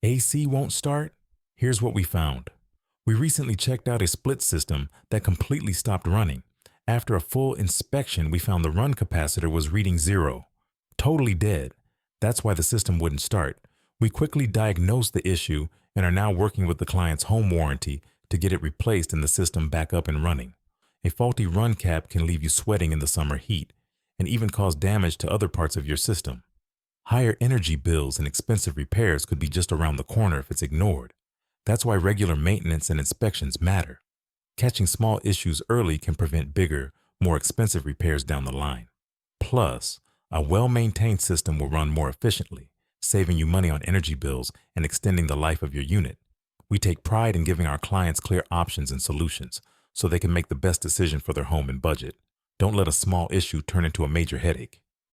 AC won't start? Here's what we found. We recently checked out a split system that completely stopped running. After a full inspection, we found the run capacitor was reading 0. Totally dead. That's why the system wouldn't start. We quickly diagnosed the issue and are now working with the client's home warranty to get it replaced and the system back up and running. A faulty run cap can leave you sweating in the summer heat and even cause damage to other parts of your system. Higher energy bills and expensive repairs could be just around the corner if it's ignored. That's why regular maintenance and inspections matter. Catching small issues early can prevent bigger, more expensive repairs down the line. Plus, a well-maintained system will run more efficiently, saving you money on energy bills and extending the life of your unit. We take pride in giving our clients clear options and solutions so they can make the best decision for their home and budget. Don't let a small issue turn into a major headache.